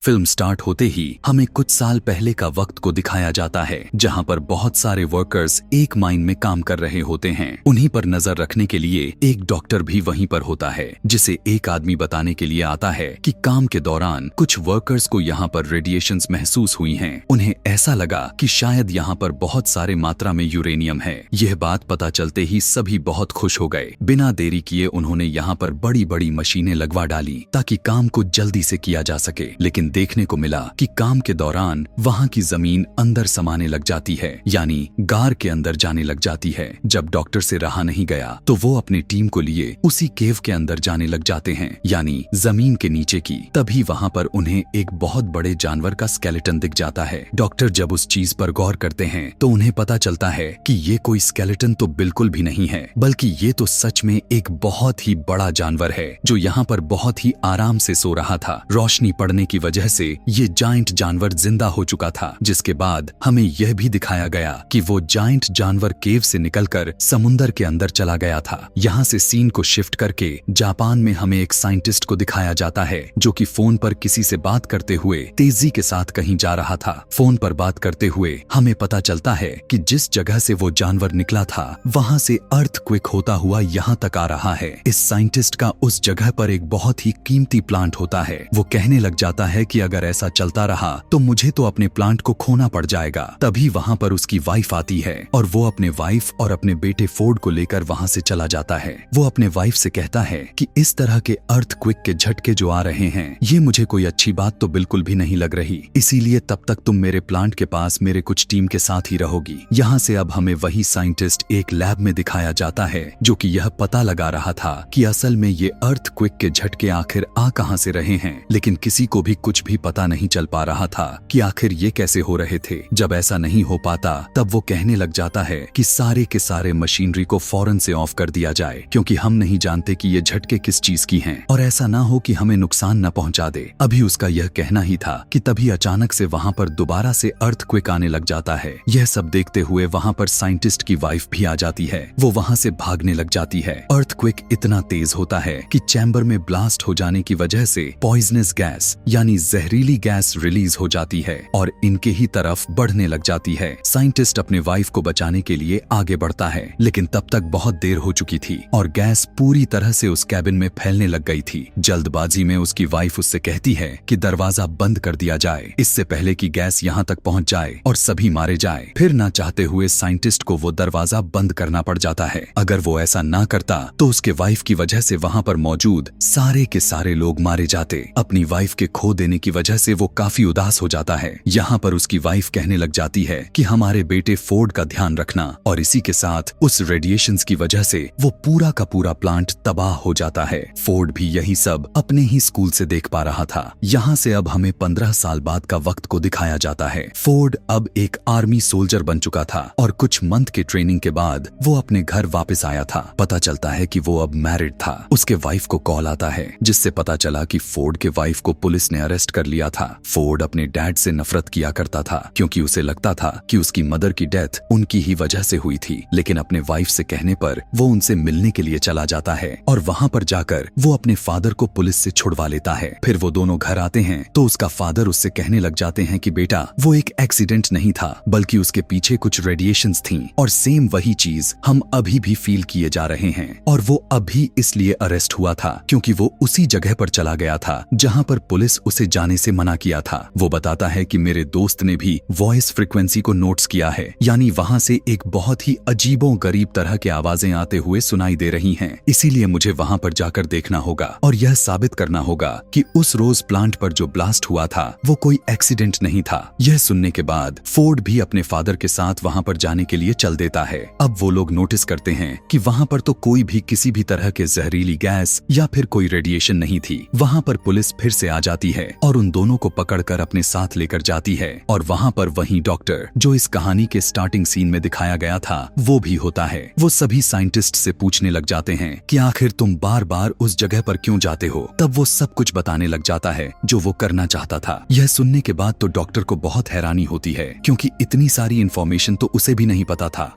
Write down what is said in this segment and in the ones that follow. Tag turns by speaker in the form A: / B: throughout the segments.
A: Film start होते ही हमें कुछ साल पहले का वक्त को दिखाया जाता है, जहां पर बहुत सारे वर्कर्स एक माइन में काम कर रहे होते हैं। उन्हीं पर नजर रखने के लिए एक डॉक्टर भी वहीं पर होता है, जिसे एक आदमी बताने के लिए आता है कि काम के दौरान कुछ वर्कर्स को यहाँ पर रेडिएशंस महसूस हुई हैं। उन्हें ऐसा लगा कि शायद यहाँ पर बहुत सारे मात्रा में यूरेनियम है। यह बात पता चलते ही सभी बहुत खुश हो गए। बिना देरी किए उन्होंने यहाँ पर बड़ी बड़ी मशीनें लगवा डाली ताकि काम को जल्दी से किया जा सके। लेकिन देखने को मिला कि काम के दौरान वहाँ की जमीन अंदर समाने लग जाती है, यानी गार के अंदर जाने लग जाती है। जब डॉक्टर से रहा नहीं गया तो वो अपनी टीम को लिए उसी केव के अंदर जाने लग जाते हैं, यानी जमीन के नीचे की। तभी वहाँ पर उन्हें एक बहुत बड़े जानवर का स्केलेटन दिख जाता है। डॉक्टर जब उस चीज पर गौर करते हैं तो उन्हें पता चलता है कि ये कोई स्केलेटन तो बिल्कुल भी नहीं है, बल्कि ये तो सच में एक बहुत ही बड़ा जानवर है जो यहाँ पर बहुत ही आराम से सो रहा था। रोशनी पड़ने की वजह से ये जायंट जानवर जिंदा हो चुका था, जिसके बाद हमें यह भी दिखाया गया कि वो जायंट जानवर केव से निकलकर समुंदर के अंदर चला गया था। यहाँ से सीन को शिफ्ट करके जापान में हमें एक साइंटिस्ट को दिखाया जाता है जो कि फोन पर किसी से बात करते हुए तेजी के साथ कहीं जा रहा था। फोन पर बात करते हुए हमें पता चलता है कि जिस जगह से वो जानवर निकला था वहाँ से अर्थक्वेक होता हुआ यहाँ तक आ रहा है। इस साइंटिस्ट का उस जगह पर एक बहुत ही कीमती प्लांट होता है। वो कहने लग जाता है कि अगर ऐसा चलता रहा तो मुझे तो अपने प्लांट को खोना पड़ जाएगा। तभी वहाँ पर उसकी वाइफ आती है और वो अपने वाइफ और अपने बेटे फोर्ड को लेकर वहाँ से चला जाता है। वो अपने वाइफ से कहता है कि इस तरह के अर्थक्वेक के झटके जो आ रहे हैं ये मुझे कोई अच्छी बात तो बिल्कुल भी नहीं लग रही, इसीलिए तब तक तुम मेरे प्लांट के पास मेरे कुछ टीम के साथ ही रहोगी। यहाँ से अब हमें वही साइंटिस्ट एक लैब में दिखाया जाता है जो कि यह पता लगा रहा था कि असल में ये अर्थक्वेक के झटके आखिर आ कहां से रहे हैं, लेकिन किसी को भी कुछ भी पता नहीं चल पा रहा था कि आखिर ये कैसे हो रहे थे। जब ऐसा नहीं हो पाता तब वो कहने लग जाता है कि सारे के सारे मशीनरी को फौरन से ऑफ कर दिया जाए, क्योंकि हम नहीं जानते कि ये झटके किस चीज की हैं और ऐसा ना हो कि हमें नुकसान न पहुंचा दे। अभी उसका यह कहना ही था कि तभी अचानक से वहाँ पर दोबारा से अर्थक्वेक आने लग जाता है। यह सब देखते हुए वहाँ पर साइंटिस्ट की वाइफ भी आ जाती है। वो वहाँ से भागने लग जाती है। अर्थक्वेक इतना तेज होता है कि चैम्बर में ब्लास्ट हो जाने की वजह से पॉइजनस गैस यानी जहरीली गैस रिलीज हो जाती है और इनके ही तरफ बढ़ने लग जाती है। साइंटिस्ट अपने वाइफ को बचाने के लिए आगे बढ़ता है, लेकिन तब तक बहुत देर हो चुकी थी और गैस पूरी तरह से उस कैबिन में फैलने लग गई थी। जल्दबाजी में उसकी वाइफ उससे कहती है कि दरवाजा बंद कर दिया जाए, इससे पहले कि गैस यहाँ तक पहुँच जाए और सभी मारे जाए। फिर ना चाहते हुए साइंटिस्ट को वो दरवाजा बंद करना पड़ जाता है। अगर वो ऐसा ना करता तो उसके वाइफ की वजह से वहाँ पर मौजूद सारे के सारे लोग मारे जाते। अपनी वाइफ के खो देने की वजह से वो काफी उदास हो जाता है। यहाँ पर उसकी वाइफ कहने लग जाती है कि हमारे बेटे फोर्ड का ध्यान रखना, और इसी के साथ उस रेडिएशंस की वजह से वो पूरा का पूरा प्लांट तबाह हो जाता है। फोर्ड भी यही सब अपने ही स्कूल से देख पा रहा था। यहाँ से अब हमें 15 साल बाद का वक्त को दिखाया जाता है। फोर्ड अब एक आर्मी सोल्जर बन चुका था और कुछ मंथ के ट्रेनिंग के बाद वो अपने घर वापस आया था। पता चलता है कि वो अब मैरिड था। उसके वाइफ को कॉल आता है जिससे पता चला कि फोर्ड के वाइफ को पुलिस ने अरेस्ट कर लिया था। फोर्ड अपने डैड से नफरत किया करता था क्योंकि उसे लगता था कि उसकी मदर की डेथ उनकी ही वजह से हुई थी, लेकिन अपने वाइफ से कहने पर वो उनसे मिलने के लिए चला जाता है और वहाँ पर जाकर वो अपने फादर को पुलिस से छुड़वा लेता है। फिर वो दोनों घर आते हैं तो उसका फादर उससे कहने लग जाते हैं कि बेटा वो एक एक्सीडेंट नहीं था, बल्कि उसके पीछे कुछ रेडिएशंस थी और सेम वही चीज हम अभी भी फील किए जा रहे हैं, और वो अभी इसलिए अरेस्ट हुआ था क्योंकि वो उसी जगह पर चला गया था जहाँ पर पुलिस उसे जाने से मना किया था। वो बताता है कि मेरे दोस्त ने भी वॉइस फ्रीक्वेंसी को नोट्स किया है, यानी वहाँ से एक बहुत ही अजीबो गरीब तरह की आवाजें आते हुए सुनाई दे रही हैं। इसीलिए मुझे वहाँ पर जाकर देखना होगा और यह साबित करना होगा कि उस रोज प्लांट पर जो ब्लास्ट हुआ था वो कोई एक्सीडेंट नहीं था। यह सुनने के बाद फोर्ड भी अपने फादर के साथ वहाँ पर जाने के लिए चल देता है। अब वो लोग नोटिस करते हैं कि वहाँ पर तो कोई भी किसी भी तरह के जहरीली गैस या फिर कोई रेडिएशन नहीं थी। वहाँ पर पुलिस फिर से आ जाती है और उन दोनों को पकड़कर अपने साथ लेकर जाती है, और वहाँ पर वही डॉक्टर जो इस कहानी के स्टार्टिंग सीन में दिखाया गया था वो भी होता है। वो सभी साइंटिस्ट से पूछने लग जाते हैं कि आखिर तुम बार बार उस जगह पर क्यों जाते हो। तब वो सब कुछ बताने लग जाता है जो वो करना चाहता था। यह सुनने के बाद तो डॉक्टर को बहुत हैरानी होती है क्योंकि इतनी सारी इंफॉर्मेशन तो उसे भी नहीं पता था।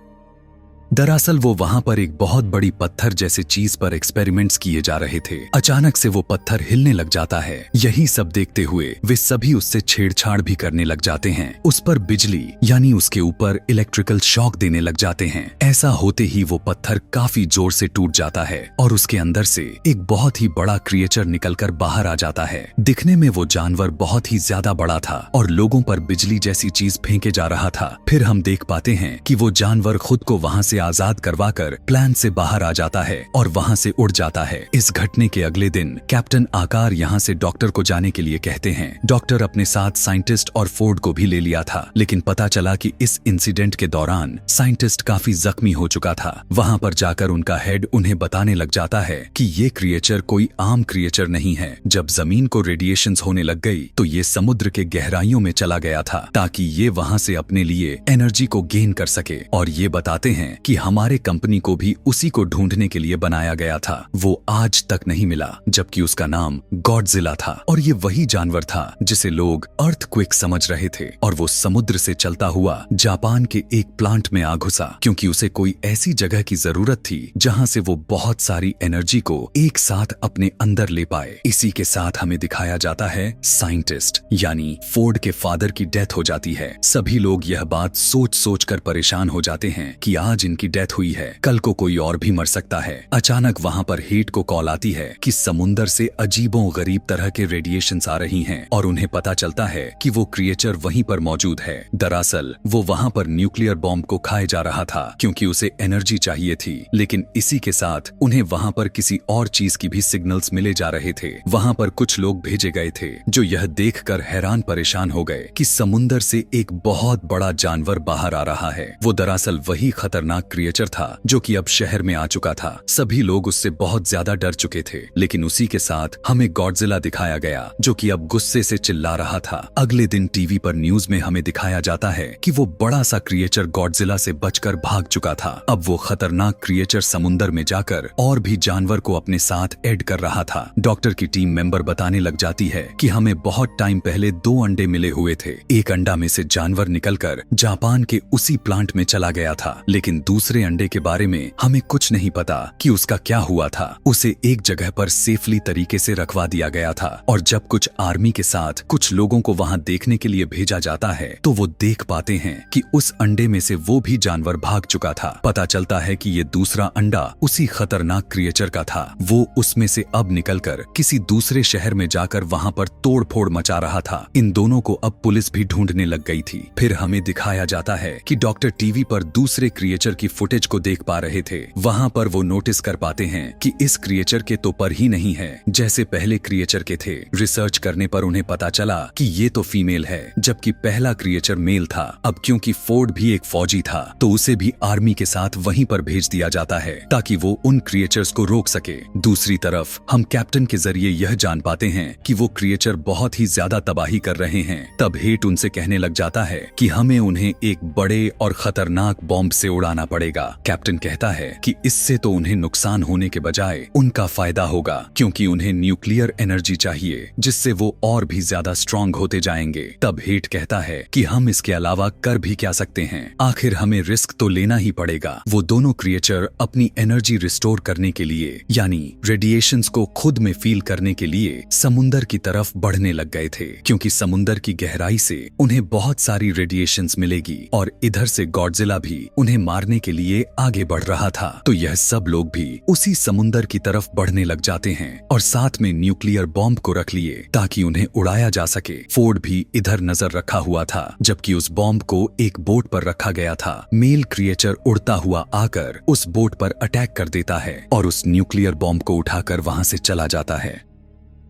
A: दरअसल वो वहाँ पर एक बहुत बड़ी पत्थर जैसे चीज पर एक्सपेरिमेंट्स किए जा रहे थे। अचानक से वो पत्थर हिलने लग जाता है। यही सब देखते हुए वे सभी उससे छेड़छाड़ भी करने लग जाते हैं। उस पर बिजली यानी उसके ऊपर इलेक्ट्रिकल शॉक देने लग जाते हैं। ऐसा होते ही वो पत्थर काफी जोर से टूट जाता है और उसके अंदर से एक बहुत ही बड़ा क्रिएचर निकलकर बाहर आ जाता है। दिखने में वो जानवर बहुत ही ज्यादा बड़ा था और लोगों पर बिजली जैसी चीज फेंके जा रहा था। फिर हम देख पाते हैं कि वो जानवर खुद को वहां से आजाद करवाकर प्लान से बाहर आ जाता है और वहां से उड़ जाता है। इस घटने के अगले दिन कैप्टन आकार यहाँ से डॉक्टर को जाने के लिए कहते हैं। डॉक्टर अपने साथ साइंटिस्ट और फोर्ड को भी ले लिया था, लेकिन पता चला कि इस इंसिडेंट के दौरान साइंटिस्ट काफी जख्मी हो चुका था। वहां पर जाकर उनका हेड उन्हें बताने लग जाता है कि ये क्रिएचर कोई आम क्रिएचर नहीं है। जब जमीन को रेडिएशंस होने लग गई तो ये समुद्र के गहराइयों में चला गया था ताकि ये वहां से अपने लिए एनर्जी को गेन कर सके। और ये बताते हैं कि हमारे कंपनी को भी उसी को ढूंढने के लिए बनाया गया था। वो आज तक नहीं मिला, जबकि उसका नाम गॉडजिला था और ये वही जानवर था जिसे लोग अर्थक्वेक समझ रहे थे। और वो समुद्र से चलता हुआ जापान के एक प्लांट में आ घुसा क्योंकि उसे कोई ऐसी जगह की जरूरत थी जहां से वो बहुत सारी एनर्जी को एक साथ अपने अंदर ले पाए। इसी के साथ हमें दिखाया जाता है साइंटिस्ट यानी फोर्ड के फादर की डेथ हो जाती है। सभी लोग यह बात सोच सोच कर परेशान हो जाते हैं कि आज इनकी डेथ हुई है, कल को कोई और भी मर सकता है। अचानक वहां पर हेट को कॉल आती है कि समुंदर से अजीबो गरीब तरह के रेडिएशंस आ रही हैं और उन्हें पता चलता है कि वो क्रिएचर वहीं पर मौजूद है। दरअसल वो वहां पर न्यूक्लियर बॉम्ब को खाए जा रहा था क्योंकि उसे एनर्जी चाहिए थी, लेकिन इसी के साथ उन्हें वहां पर किसी और चीज की भी सिग्नल्स मिले जा रहे थे। वहां पर कुछ लोग भेजे गए थे जो यह देखकर हैरान परेशान हो गए कि समुंदर से एक बहुत बड़ा जानवर बाहर आ रहा है। वो दरअसल वही खतरनाक क्रिएचर था जो कि अब शहर में आ चुका था। सभी लोग उससे बहुत ज्यादा डर चुके थे, लेकिन उसी के साथ हमें गॉडजिला दिखाया गया जो कि अब गुस्से से चिल्ला रहा था। अगले दिन टीवी पर न्यूज में हमें दिखाया जाता है कि वो बड़ा सा क्रिएचर गॉडजिला से बचकर भाग चुका था। अब वो खतरनाक क्रिएचर समुंदर में जाकर और भी जानवर को अपने साथ ऐड कर रहा था। डॉक्टर की टीम मेंबर बताने लग जाती है कि हमें बहुत टाइम पहले 2 अंडे मिले हुए थे। एक अंडा में से जानवर निकलकर जापान के उसी प्लांट में चला गया था, लेकिन दूसरे अंडे के बारे में हमें कुछ नहीं पता कि उसका क्या हुआ था। उसे एक जगह पर सेफली तरीके से रखवा दिया गया था और जब कुछ आर्मी के साथ कुछ लोगों को वहां देखने के लिए भेजा जाता है तो वो देख पाते हैं कि उस अंडे में से वो भी जानवर भाग चुका था। पता चलता है कि ये दूसरा अंडा उसी खतरनाक क्रिएचर का था। वो उसमें से अब निकलकर किसी दूसरे शहर में जाकर वहां पर तोड़फोड़ मचा रहा था। इन दोनों को अब पुलिस भी ढूंढने लग गई थी। फिर हमें दिखाया जाता है कि डॉक्टर टीवी पर दूसरे क्रिएचर की फुटेज को देख पा रहे थे। वहां पर वो नोटिस कर पाते हैं कि इस क्रिएचर के तो पर ही नहीं है जैसे पहले क्रिएचर के थे। रिसर्च करने पर उन्हें पता चला कि ये तो फीमेल है, जबकि पहला क्रिएचर मेल था। अब क्योंकि फोर्ड भी एक फौजी था तो उसे भी आर्मी के साथ वहीं पर भेज दिया जाता है ताकि वो उन क्रिएचर्स को रोक सके। दूसरी तरफ हम कैप्टन के जरिए यह जान पाते हैं कि वो क्रिएचर बहुत ही ज्यादा तबाही कर रहे हैं। तब हेट उनसे कहने लग जाता है कि हमें उन्हें एक बड़े और खतरनाक बॉम्ब से उड़ाना पड़ेगा। कैप्टन कहता है कि इससे तो उन्हें नुकसान होने के बजाय उनका फायदा होगा क्योंकि उन्हें न्यूक्लियर एनर्जी चाहिए जिससे वो और भी ज्यादा स्ट्रांग होते जाएंगे। तब हेट कहता है कि हम इसके अलावा कर भी क्या सकते हैं, आखिर हमें रिस्क तो लेना ही पड़ेगा। वो दोनों क्रिएचर अपनी एनर्जी रिस्टोर करने के लिए यानी रेडिएशंस को खुद में फील करने के लिए समुंदर की तरफ बढ़ने लग गए थे क्योंकि समुंदर की गहराई से उन्हें बहुत सारी रेडिएशंस मिलेगी और इधर से गॉडजिला भी उन्हें मारने के लिए आगे बढ़ रहा था। तो यह सब लोग भी उसी समुंदर की तरफ बढ़ने लग जाते हैं और साथ में न्यूक्लियर बॉम्ब को रख लिए ताकि उन्हें उड़ाया जा सके। फोर्ड भी इधर नजर रखा हुआ था जबकि उस बॉम्ब को एक बोट पर रखा गया था। मेल क्रिएचर उड़ता हुआ आकर उस बोट पर अटैक कर देता है और उस न्यूक्लियर बॉम्ब को उठाकर वहां से चला जाता है।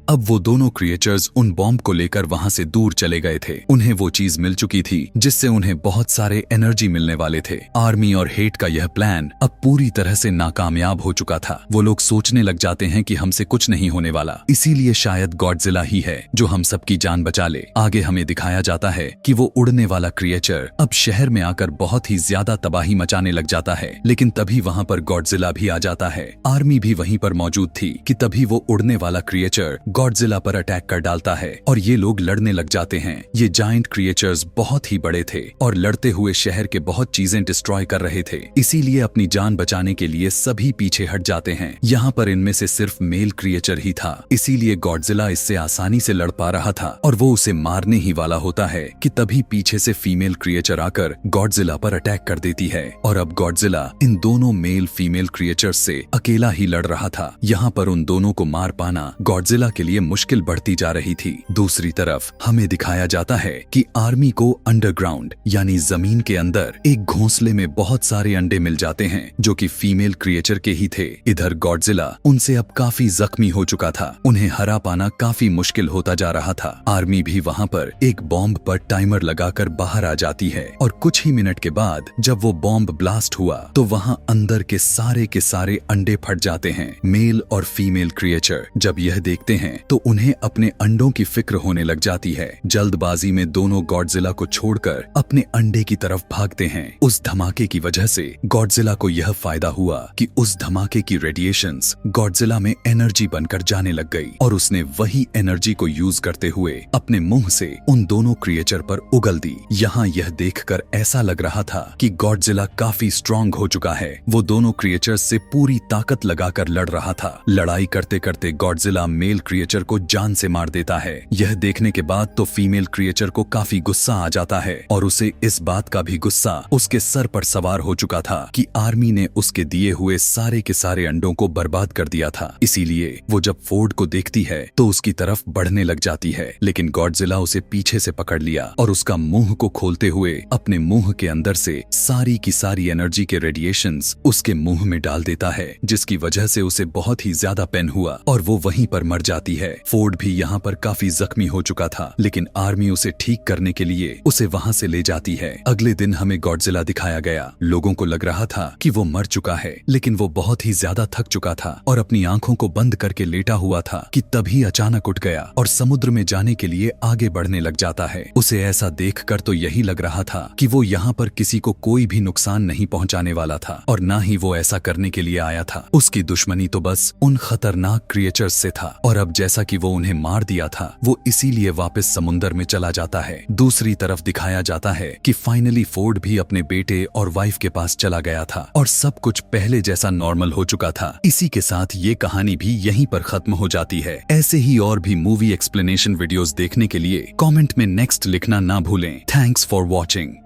A: अब वो दोनों क्रिएचर्स उन बॉम्ब को लेकर वहां से दूर चले गए थे। उन्हें वो चीज मिल चुकी थी जिससे उन्हें बहुत सारे एनर्जी मिलने वाले थे। आर्मी और हेट का यह प्लान अब पूरी तरह से नाकामयाब हो चुका था। वो लोग सोचने लग जाते हैं कि हमसे कुछ नहीं होने वाला, इसीलिए शायद गॉडजिला ही है जो हम सबकी जान बचा ले। आगे हमें दिखाया जाता है कि वो उड़ने वाला क्रिएचर अब शहर में आकर बहुत ही ज्यादा तबाही मचाने लग जाता है, लेकिन तभी वहां पर गॉडजिला भी आ जाता है। आर्मी भी वहीं पर मौजूद थी कि तभी वो उड़ने वाला क्रिएचर गॉडजिला पर अटैक कर डालता है और ये लोग लड़ने लग जाते हैं। ये जायंट क्रिएचर्स बहुत ही बड़े थे और लड़ते हुए शहर के बहुत चीजें डिस्ट्रॉय कर रहे थे, इसीलिए अपनी जान बचाने के लिए सभी पीछे हट जाते हैं। यहाँ पर इनमें से सिर्फ मेल क्रिएचर ही था, इसीलिए गॉडजिला इससे आसानी से लड़ पा रहा था और वो उसे मारने ही वाला होता है कि तभी पीछे से फीमेल क्रिएचर आकर गॉडजिला पर अटैक कर देती है और अब गॉडजिला इन दोनों मेल फीमेल क्रिएचर्स से अकेला ही लड़ रहा था। यहाँ पर उन दोनों को मार पाना गॉडजिला के लिए मुश्किल बढ़ती जा रही थी। दूसरी तरफ हमें दिखाया जाता है कि आर्मी को अंडरग्राउंड यानी जमीन के अंदर एक घोंसले में बहुत सारे अंडे मिल जाते हैं जो कि फीमेल क्रिएचर के ही थे। इधर गॉडजिला उनसे अब काफी जख्मी हो चुका था, उन्हें हरा पाना काफी मुश्किल होता जा रहा था। आर्मी भी वहाँ पर एक बॉम्ब पर टाइमर लगाकर बाहर आ जाती है और कुछ ही मिनट के बाद जब वो बॉम्ब ब्लास्ट हुआ तो वहाँ अंदर के सारे अंडे फट जाते हैं। मेल और फीमेल क्रिएचर जब यह देखते हैं तो उन्हें अपने अंडों की फिक्र होने लग जाती है। जल्दबाजी में दोनों गॉडजिला को छोड़कर अपने अंडे की तरफ भागते हैं। उस धमाके की वजह से गॉडजिला को यह फायदा हुआ कि उस धमाके की रेडिएशंस गॉडजिला में एनर्जी बनकर जाने लग गई और उसने वही एनर्जी को यूज करते हुए अपने मुंह से उन दोनों क्रिएचर पर उगल दी। यहाँ यह देखकर ऐसा लग रहा था कि गॉडजिला काफी स्ट्रॉन्ग हो चुका है। वो दोनों क्रिएचर्स से पूरी ताकत लगाकर लड़ रहा था। लड़ाई करते करते गॉडजिला मेल क्रिएचर को जान से मार देता है। यह देखने के बाद तो फीमेल क्रिएचर को काफी गुस्सा आ जाता है और उसे इस बात का भी गुस्सा उसके सर पर सवार हो चुका था कि आर्मी ने उसके दिए हुए सारे के सारे अंडों को बर्बाद कर दिया था। इसीलिए वो जब फोर्ड को देखती है तो उसकी तरफ बढ़ने लग जाती है, लेकिन गॉडजिला उसे पीछे से पकड़ लिया और उसका मुंह को खोलते हुए अपने मुंह के अंदर से सारी की सारी एनर्जी के रेडिएशंस उसके मुंह में डाल देता है, जिसकी वजह से उसे बहुत ही ज्यादा पेन हुआ और वो वहीं पर मर जाती है। फोर्ड भी यहाँ पर काफी जख्मी हो चुका था, लेकिन आर्मी उसे ठीक करने के लिए उसे वहाँ से ले जाती है। अगले दिन हमें गॉडजिला दिखाया गया। लोगों को लग रहा था कि वो मर चुका है, लेकिन वो बहुत ही ज्यादा थक चुका था और अपनी आंखों को बंद करके लेटा हुआ था कि तभी अचानक उठ गया और समुद्र में जाने के लिए आगे बढ़ने लग जाता है। उसे ऐसा देखकर तो यही लग रहा था कि वो यहाँ पर किसी को कोई भी नुकसान नहीं पहुँचाने वाला था और ना ही वो ऐसा करने के लिए आया था। उसकी दुश्मनी तो बस उन खतरनाक क्रिएचर्स से था और अब जैसा कि वो उन्हें मार दिया था वो इसीलिए वापस समुद्र में चला जाता है। दूसरी तरफ दिखाया जाता है कि फाइनली फोर्ड भी अपने बेटे और वाइफ के पास चला गया था और सब कुछ पहले जैसा नॉर्मल हो चुका था। इसी के साथ ये कहानी भी यहीं पर खत्म हो जाती है। ऐसे ही और भी मूवी एक्सप्लेनेशन वीडियोस देखने के लिए कमेंट में नेक्स्ट लिखना ना भूलें। Thanks for watching.